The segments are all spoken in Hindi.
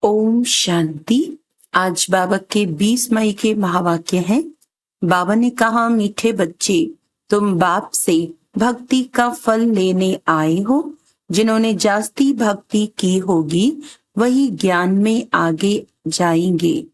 ओम शांति। आज बाबा के 20 मई के महावाक्य हैं। बाबा ने कहा, मीठे बच्चे, तुम बाप से भक्ति का फल लेने आए हो। जिन्होंने जास्ती भक्ति की होगी वही ज्ञान में आगे जाएंगे।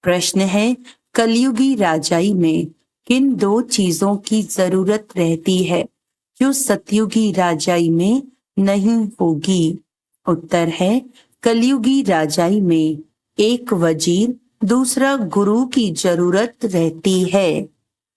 प्रश्न है, कलयुगी राजाई में किन 2 चीजों की जरूरत रहती है जो सतयुगी राजाई में नहीं होगी? उत्तर है, कलयुगी राजाई में एक वजीर, दूसरा गुरु की जरूरत रहती है।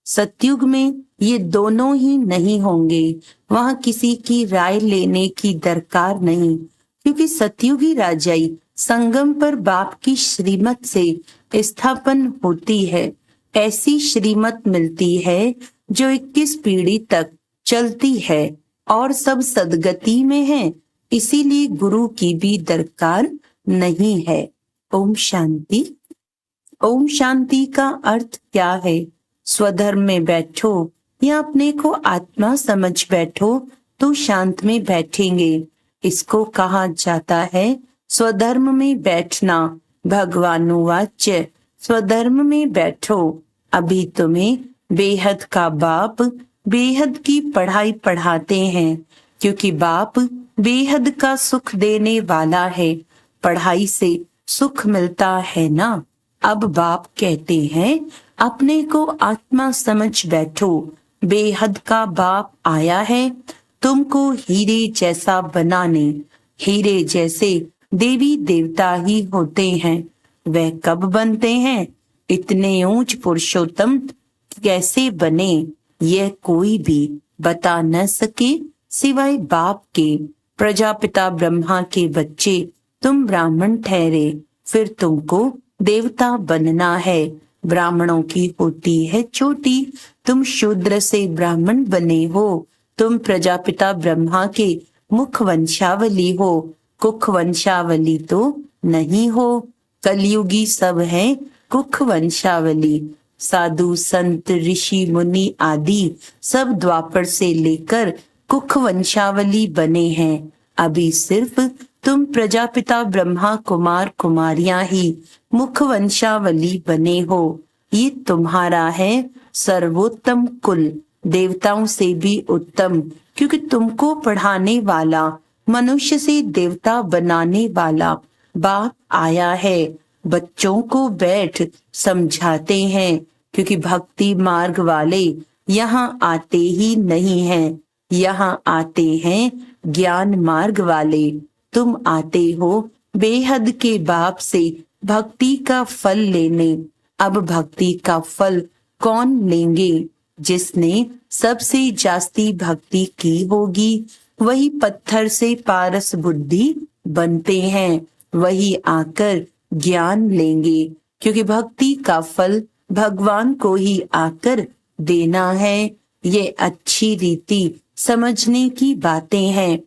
सतयुग में ये दोनों ही नहीं होंगे। वहां किसी की राय लेने की दरकार नहीं, क्योंकि सतयुगी राजाई संगम पर बाप की श्रीमत से स्थापन होती है। ऐसी श्रीमत मिलती है जो 21 पीढ़ी तक चलती है और सब सदगति में है। इसीलिए गुरु की भी दरकार नहीं है। ओम शांति। ओम शांति का अर्थ क्या है? स्वधर्म में बैठो या अपने को आत्मा समझ बैठो तो शांत में बैठेंगे। इसको कहा जाता है स्वधर्म में बैठना। भगवानुवाच्य, स्वधर्म में बैठो। अभी तुम्हें बेहद का बाप बेहद की पढ़ाई पढ़ाते हैं, क्योंकि बाप बेहद का सुख देने वाला है। पढ़ाई से सुख मिलता है ना। अब बाप कहते हैं, अपने को आत्मा समझ बैठो। बेहद का बाप आया है तुमको हीरे जैसा बनाने। हीरे जैसे देवी देवता ही होते हैं। वह कब बनते हैं? इतने ऊंच पुरुषोत्तम कैसे बने, यह कोई भी बता न सके सिवाय बाप के। प्रजापिता ब्रह्मा के बच्चे तुम ब्राह्मण ठहरे, फिर तुमको देवता बनना है। ब्राह्मणों की होती है चोटी, तुम शूद्र से ब्राह्मण बने हो। तुम प्रजापिता ब्रह्मा के मुख वंशावली हो, कुख वंशावली तो नहीं हो। कलयुगी सब है कुख वंशावली। साधु संत ऋषि मुनि आदि सब द्वापर से लेकर कुख वंशावली बने हैं। अभी सिर्फ तुम प्रजापिता ब्रह्मा कुमार कुमारियां ही मुख वंशावली बने हो। ये तुम्हारा है सर्वोत्तम कुल, देवताओं से भी उत्तम, क्योंकि तुमको पढ़ाने वाला, मनुष्य से देवता बनाने वाला बाप आया है। बच्चों को बैठ समझाते हैं, क्योंकि भक्ति मार्ग वाले यहाँ आते ही नहीं हैं। यहाँ आते हैं ज्ञान मार्ग वाले। तुम आते हो बेहद के बाप से भक्ति का फल लेने। अब भक्ति का फल कौन लेंगे? जिसने सबसे जास्ती भक्ति की होगी वही पत्थर से पारस बुद्धि बनते हैं। वही आकर ज्ञान लेंगे, क्योंकि भक्ति का फल भगवान को ही आकर देना है। ये अच्छी रीति समझने की बातें हैं।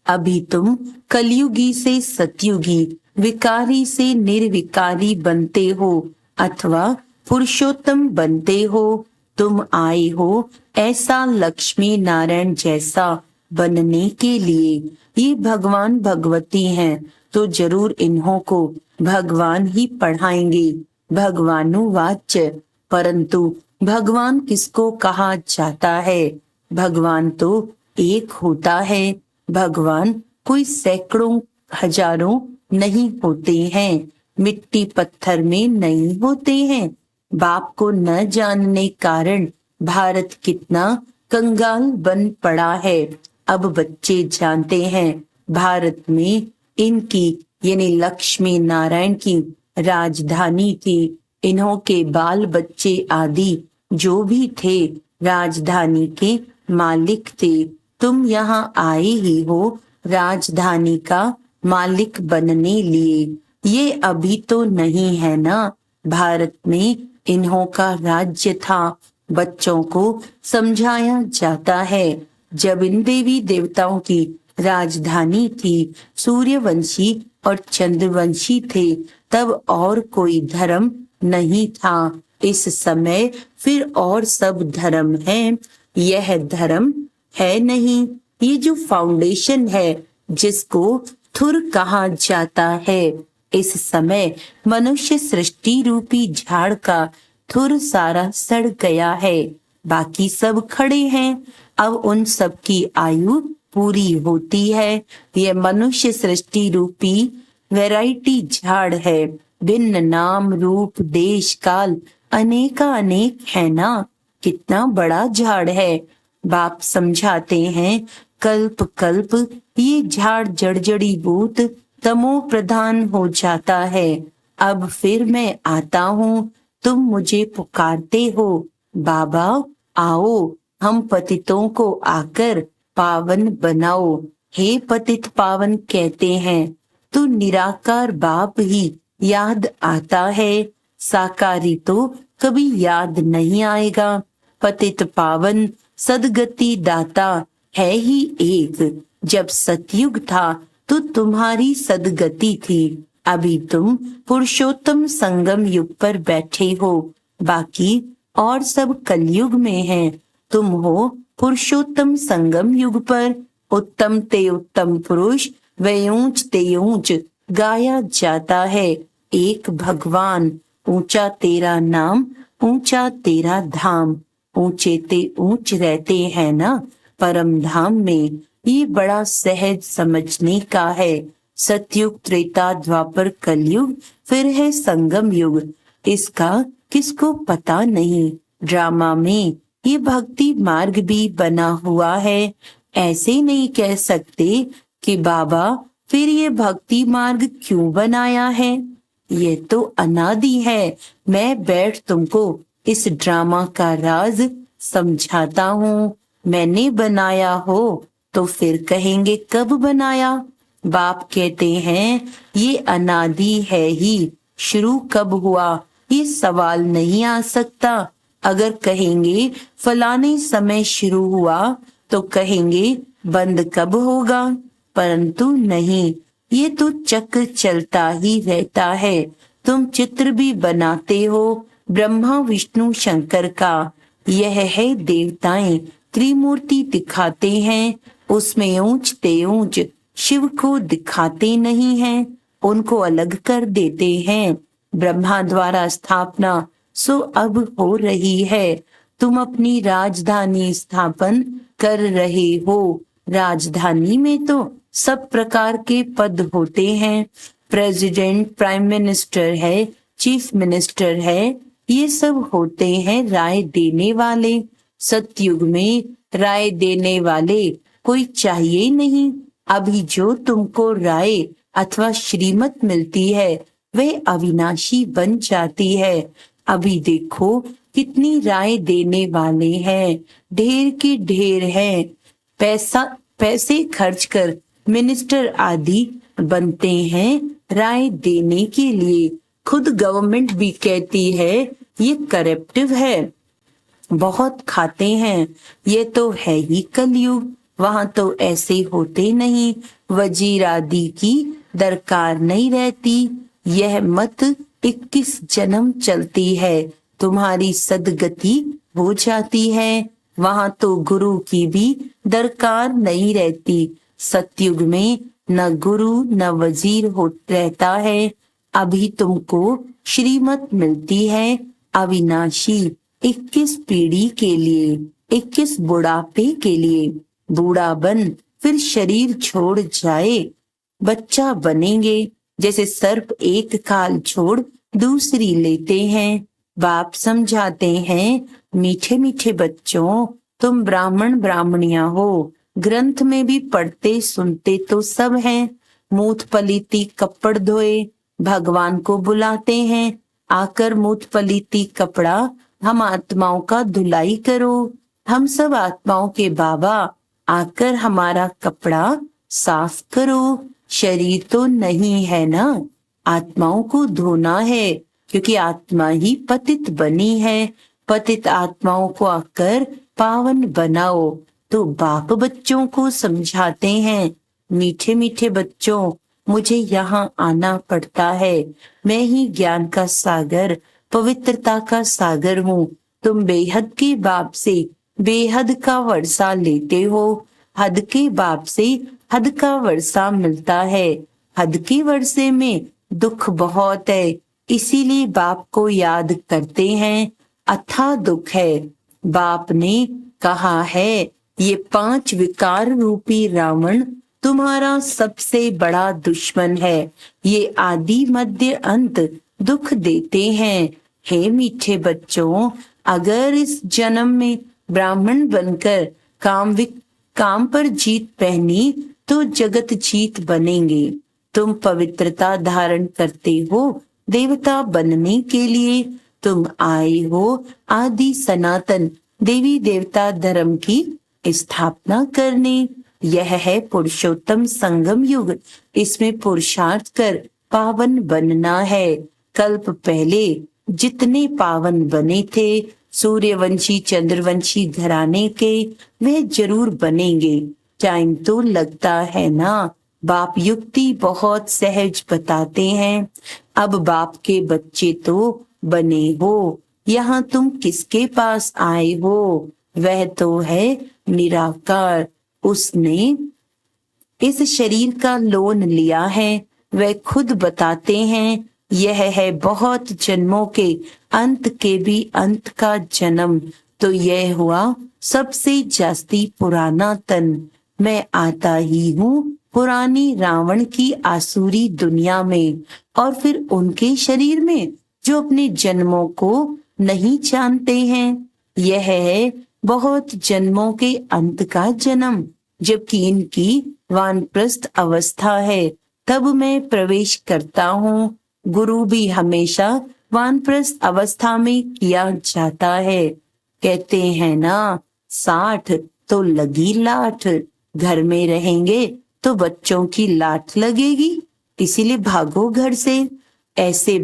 अभी तुम कलयुगी से सतयुगी, विकारी से निर्विकारी बनते हो अथवा पुरुषोत्तम बनते हो। तुम आए हो ऐसा लक्ष्मी नारायण जैसा बनने के लिए। ये भगवान भगवती हैं, तो जरूर इन्हों को भगवान ही पढ़ाएंगे। भगवानुवाच्य, परंतु भगवान किसको कहा जाता है? भगवान तो एक होता है। भगवान कोई सैकड़ों हजारों नहीं होते हैं, मिट्टी पत्थर में नहीं होते हैं। बाप को न जानने कारण भारत कितना कंगाल बन पड़ा है। अब बच्चे जानते हैं भारत में इनकी यानी लक्ष्मी नारायण की राजधानी थी। इन्हों के बाल बच्चे आदि जो भी थे राजधानी के मालिक थे। तुम यहाँ आए ही हो राजधानी का मालिक बनने लिए। ये अभी तो नहीं है ना। भारत में इन्हों का राज्य था। बच्चों को समझाया जाता है, जब इन देवी देवताओं की राजधानी थी, सूर्यवंशी और चंद्रवंशी थे, तब और कोई धर्म नहीं था। इस समय फिर और सब धर्म है। यह धर्म है नहीं। ये जो फाउंडेशन है जिसको थुर कहा जाता है, इस समय मनुष्य सृष्टि रूपी झाड़ का थुर सारा सड़ गया है, बाकी सब खड़े हैं। अब उन सब की आयु पूरी होती है। यह मनुष्य सृष्टि रूपी वैरायटी झाड़ है। भिन्न नाम रूप देश काल अनेका अनेक है ना। कितना बड़ा झाड़ है। बाप समझाते हैं, कल्प कल्प ये झाड़ जड़जड़ी भूत तमो प्रधान हो जाता है। अब फिर मैं आता हूँ, तुम मुझे पुकारते हो, बाबा आओ, हम पतितों को आकर पावन बनाओ। हे पतित पावन कहते हैं, तो निराकार बाप ही याद आता है। साकारी तो कभी याद नहीं आएगा। पतित पावन सदगति दाता है ही एक। जब सतयुग था तो तुम्हारी सदगति थी। अभी तुम पुरुषोत्तम संगम युग पर बैठे हो, बाकी और सब कलयुग में हैं। तुम हो पुरुषोत्तम संगम युग पर। उत्तम ते उत्तम पुरुष वयूंच ते ऊंच गाया जाता है। एक भगवान, ऊंचा तेरा नाम, ऊंचा तेरा धाम। ऊंचे ते ऊंच रहते हैं ना परम धाम में। ये बड़ा सहज समझने का है। सतयुग त्रेता द्वापर कलयुग फिर है संगम युग। इसका किसको पता नहीं। ड्रामा में ये भक्ति मार्ग भी बना हुआ है। ऐसे नहीं कह सकते कि बाबा फिर ये भक्ति मार्ग क्यों बनाया है। ये तो अनादि है। मैं बैठ तुमको इस ड्रामा का राज समझाता हूँ। मैंने बनाया हो तो फिर कहेंगे कब बनाया। बाप कहते हैं ये अनादि है ही, शुरू कब हुआ ये सवाल नहीं आ सकता। अगर कहेंगे फलाने समय शुरू हुआ तो कहेंगे बंद कब होगा, परंतु नहीं, ये तो चक्र चलता ही रहता है। तुम चित्र भी बनाते हो ब्रह्मा विष्णु शंकर का। यह है देवताएं त्रिमूर्ति दिखाते हैं, उसमें ऊंच ते ऊंच शिव को दिखाते नहीं हैं, उनको अलग कर देते हैं। ब्रह्मा द्वारा स्थापना सो अब हो रही है। तुम अपनी राजधानी स्थापन कर रहे हो। राजधानी में तो सब प्रकार के पद होते हैं। प्रेसिडेंट, प्राइम मिनिस्टर है, चीफ मिनिस्टर है, ये सब होते हैं राय देने वाले। सतयुग में राय देने वाले कोई चाहिए नहीं। अभी जो तुमको राय अथवा श्रीमत मिलती है वह अविनाशी बन जाती है। अभी देखो कितनी राय देने वाले हैं, ढेर के ढेर हैं। पैसे खर्च कर मिनिस्टर आदि बनते हैं राय देने के लिए। खुद गवर्नमेंट भी कहती है ये करप्टिव है, बहुत खाते हैं। ये तो है ही कलयुग, वहां तो ऐसे होते नहीं। वजीर आदि की दरकार नहीं रहती। यह मत 21 जन्म चलती है, तुम्हारी सदगति हो जाती है। वहां तो गुरु की भी दरकार नहीं रहती। सतयुग में न गुरु न वजीर हो रहता है। अभी तुमको श्रीमत मिलती है अविनाशी 21 पीढ़ी के लिए, 21 बुढ़ापे के लिए। बूढ़ा बन फिर शरीर छोड़ जाए, बच्चा बनेंगे। जैसे सर्प एक खाल छोड़ दूसरी लेते हैं। बाप समझाते हैं, मीठे मीठे बच्चों, तुम ब्राह्मण ब्राह्मणियां हो, ग्रंथ में भी पढ़ते सुनते तो सब हैं। मूत पलीती कपड़ धोए, भगवान को बुलाते हैं, आकर मूत पलीती कपड़ा हम आत्माओं का धुलाई करो। हम सब आत्माओं के बाबा, आकर हमारा कपड़ा साफ करो। शरीर तो नहीं है ना, आत्माओं को धोना है, क्योंकि आत्मा ही पतित बनी है। पतित आत्माओं को आकर पावन बनाओ। तो बाप बच्चों को समझाते हैं, मीठे मीठे बच्चों, मुझे यहाँ आना पड़ता है। मैं ही ज्ञान का सागर, पवित्रता का सागर हूँ। तुम बेहद के बाप से बेहद का वर्षा लेते हो। हद के बाप से हद का वर्षा मिलता है। हद के वर्षे में दुख बहुत है, इसीलिए बाप को याद करते हैं। अथाह दुख है। बाप ने कहा है, ये 5 विकार रूपी रावण तुम्हारा सबसे बड़ा दुश्मन है। ये आदि मध्य अंत दुख देते हैं। हे मीठे बच्चों, अगर इस जन्म में ब्राह्मण बनकर काम पर जीत पहनी तो जगत जीत बनेंगे। तुम पवित्रता धारण करते हो देवता बनने के लिए। तुम आए हो आदि सनातन देवी देवता धर्म की स्थापना करने। यह है पुरुषोत्तम संगम युग। इसमें पुरुषार्थ कर पावन बनना है। कल्प पहले जितने पावन बने थे सूर्यवंशी चंद्रवंशी घराने के, वे जरूर बनेंगे। टाइम तो लगता है ना। बाप युक्ति बहुत सहज बताते हैं। अब बाप के बच्चे तो बने हो। यहाँ तुम किसके पास आए हो? वह तो है निराकार। उसने इस शरीर का लोन लिया है। वह खुद बताते हैं, यह है बहुत जन्मों के अंत के भी अंत का जन्म। तो यह हुआ सबसे जास्ती पुराना तन। मैं आता ही हूँ पुरानी रावण की आसुरी दुनिया में, और फिर उनके शरीर में जो अपने जन्मों को नहीं जानते हैं। यह है बहुत जन्मों के अंत का जन्म। जबकि इनकी वानप्रस्थ अवस्था है, तब मैं प्रवेश करता हूँ। गुरु भी हमेशा वानप्रस्थ अवस्था में किया जाता है। कहते हैं ना, 60 तो लगी लाठ। घर में रहेंगे तो बच्चों की लाठ लगेगी, इसीलिए भागो घर से। ऐसे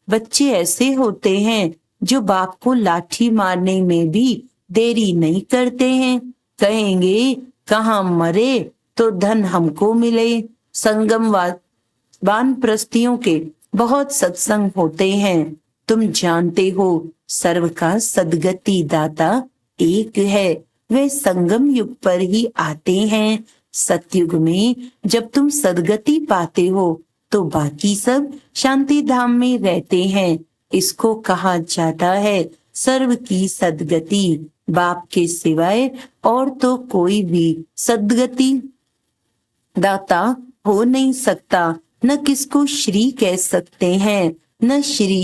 बच्चे ऐसे होते हैं जो बाप को लाठी मारने में भी देरी नहीं करते हैं। कहेंगे कहाँ मरे तो धन हमको मिले। संगम वानप्रस्थियों के बहुत सत्संग होते हैं। तुम जानते हो सर्व का सदगति दाता एक है। वे संगम युग पर ही आते हैं। सतयुग में जब तुम सदगति पाते हो तो बाकी सब शांति धाम में रहते हैं। इसको कहा जाता है सर्व की सदगति। बाप के सिवाय और तो कोई भी सदगति दाता हो नहीं सकता। न किसको श्री कह सकते हैं, न श्री।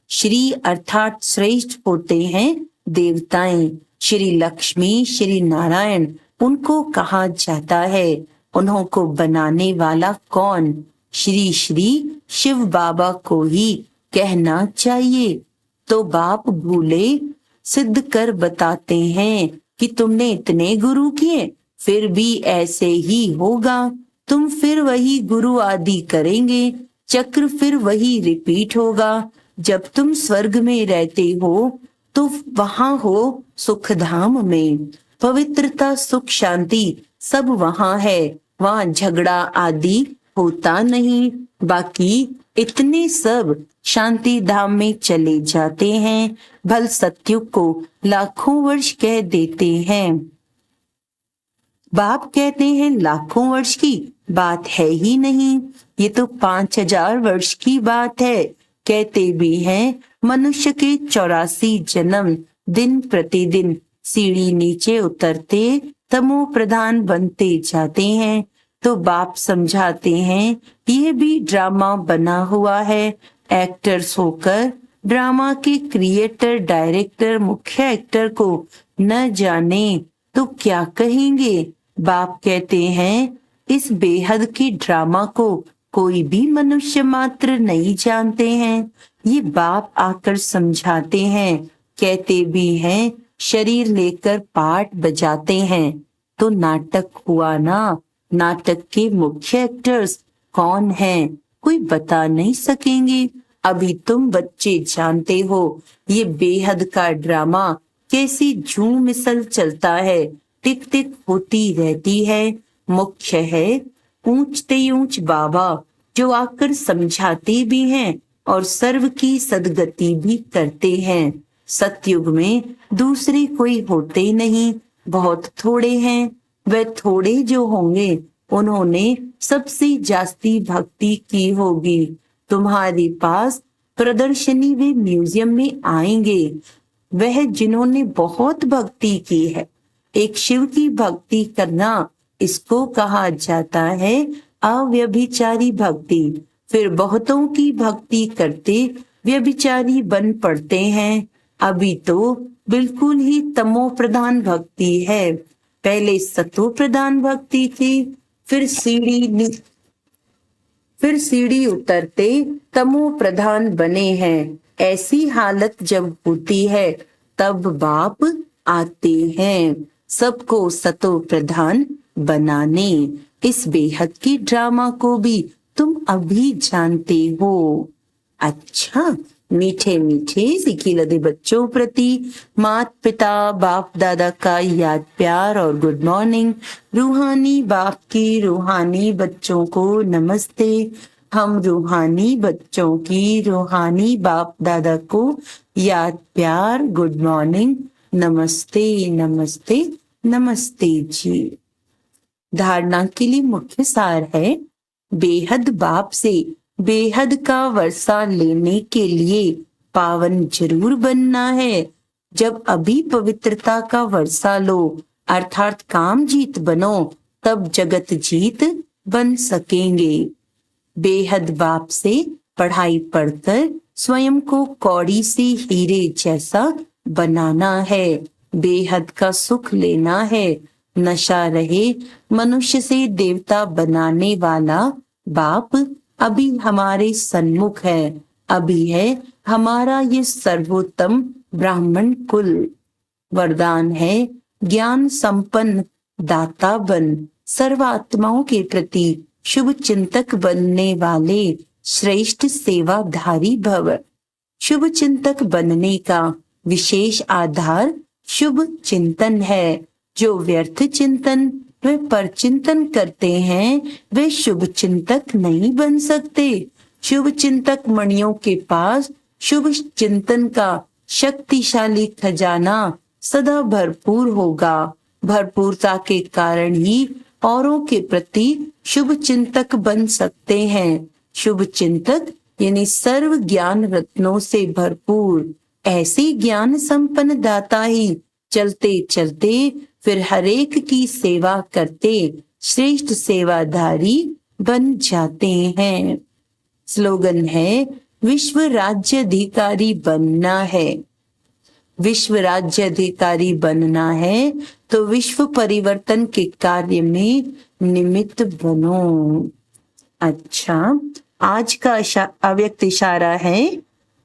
श्री अर्थात श्रेष्ठ होते हैं देवताएं। श्री लक्ष्मी श्री नारायण उनको कहा जाता है। उन्हों को बनाने वाला कौन? श्री शिव बाबा को ही कहना चाहिए। तो बाप भूले सिद्ध कर बताते हैं कि तुमने इतने गुरु किए, फिर भी ऐसे ही होगा। तुम फिर वही गुरु आदि करेंगे, चक्र फिर वही रिपीट होगा। जब तुम स्वर्ग में रहते हो तो वहां हो सुख धाम में। पवित्रता सुख शांति सब वहां है। वहां झगड़ा आदि होता नहीं। बाकी इतने सब शांति धाम में चले जाते हैं। भल सत्युग को लाखों वर्ष कह देते हैं। बाप कहते हैं लाखों वर्ष की बात है ही नहीं, ये तो 5000 वर्ष की बात है। कहते भी हैं मनुष्य के 84 जन्म दिन प्रतिदिन सीढ़ी नीचे उतरते तमो प्रधान बनते जाते हैं। तो बाप समझाते हैं ये भी ड्रामा बना हुआ है। एक्टर्स होकर ड्रामा के क्रिएटर डायरेक्टर मुख्य एक्टर को न जाने तो क्या कहेंगे। बाप कहते हैं इस बेहद की ड्रामा को कोई भी मनुष्य मात्र नहीं जानते हैं। ये बाप आकर समझाते हैं। कहते भी हैं शरीर लेकर पाठ बजाते हैं। तो नाटक हुआ ना। नाटक के मुख्य एक्टर्स कौन हैं? कोई बता नहीं सकेंगे। अभी तुम बच्चे जानते हो ये बेहद का ड्रामा कैसी झूम मिसल चलता है, टिक टिक होती रहती है। मुख्य है ऊंचते ऊंच बाबा जो आकर समझाते भी हैं और सर्व की सदगति भी करते हैं। सतयुग में दूसरे कोई होते नहीं, बहुत थोड़े हैं। वे थोड़े जो होंगे उन्होंने सबसे जास्ती भक्ति की होगी। तुम्हारे पास प्रदर्शनी व म्यूजियम में आएंगे वह जिन्होंने बहुत भक्ति की है। एक शिव की भक्ति करना, इसको कहा जाता है अव्यभिचारी भक्ति। फिर बहुतों की भक्ति करते व्यभिचारी बन पड़ते हैं। अभी तो बिल्कुल ही तमो प्रधान भक्ति है। पहले सतो प्रधान भक्ति थी, फिर सीढ़ी उतरते तमो प्रधान बने हैं। ऐसी हालत जब होती है तब बाप आते हैं सबको सतो प्रधान बनाने। इस बेहद की ड्रामा को भी तुम अभी जानते हो। अच्छा, मीठे मीठे सीखी लदे बच्चों प्रति माता पिता बाप दादा का याद प्यार और गुड मॉर्निंग। रूहानी बाप की रूहानी बच्चों को नमस्ते। हम रूहानी बच्चों की रूहानी बाप दादा को याद प्यार गुड मॉर्निंग, नमस्ते नमस्ते नमस्ते जी। धारणा के लिए मुख्य सार है, बेहद बाप से बेहद का वर्षा लेने के लिए पावन जरूर बनना है। जब अभी पवित्रता का वर्षा लो अर्थात काम जीत बनो, तब जगत जीत बन सकेंगे। बेहद बाप से पढ़ाई पढ़कर स्वयं को कौड़ी से हीरे जैसा बनाना है। बेहद का सुख लेना है। नशा रहे मनुष्य से देवता बनाने वाला बाप अभी हमारे सन्मुख है। अभी है हमारा ये सर्वोत्तम ब्राह्मण कुल। वरदान है ज्ञान संपन्न दाता बन, सर्वात्माओं के प्रति शुभ चिंतक बनने वाले श्रेष्ठ सेवाधारी भव। शुभ चिंतक बनने का विशेष आधार शुभ चिंतन है। जो व्यर्थ चिंतन वे परचिंतन करते हैं वे शुभ चिंतक नहीं बन सकते। शुभ चिंतक मणियों के पास शुभ चिंतन का शक्तिशाली खजाना सदा भरपूर होगा। भरपूरता के कारण ही औरों के प्रति शुभ चिंतक बन सकते हैं। शुभ चिंतक यानी सर्व ज्ञान रत्नों से भरपूर ऐसे ज्ञान संपन्न दाता ही चलते चलते फिर हरेक की सेवा करते श्रेष्ठ सेवाधारी बन जाते हैं। स्लोगन है विश्व राज्य अधिकारी बनना है। विश्व राज्य अधिकारी बनना है तो विश्व परिवर्तन के कार्य में निमित्त बनो। अच्छा, आज का अव्यक्त इशारा है,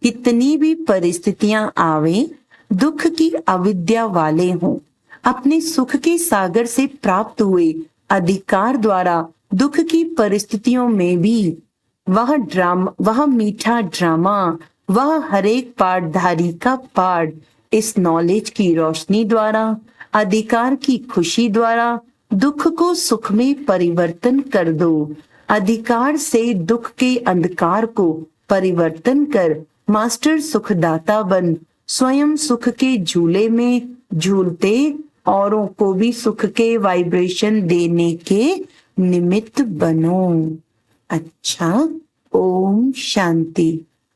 कितनी भी परिस्थितियां आवे, दुख की अविद्या वाले हों, अपने सुख के सागर से प्राप्त हुए अधिकार द्वारा दुख की परिस्थितियों में भी वह मीठा ड्रामा, वह हरेक पाठधारी का पाठ, इस नॉलेज की रोशनी द्वारा, अधिकार की खुशी द्वारा दुख को सुख में परिवर्तन कर दो। अधिकार से दुख के अंधकार को परिवर्तन कर मास्टर सुखदाता बन स्वयं सुख के झूले में झूलते औरों को भी सुख के वाइब्रेशन देने के निमित्त बनो। अच्छा, ओम शांति।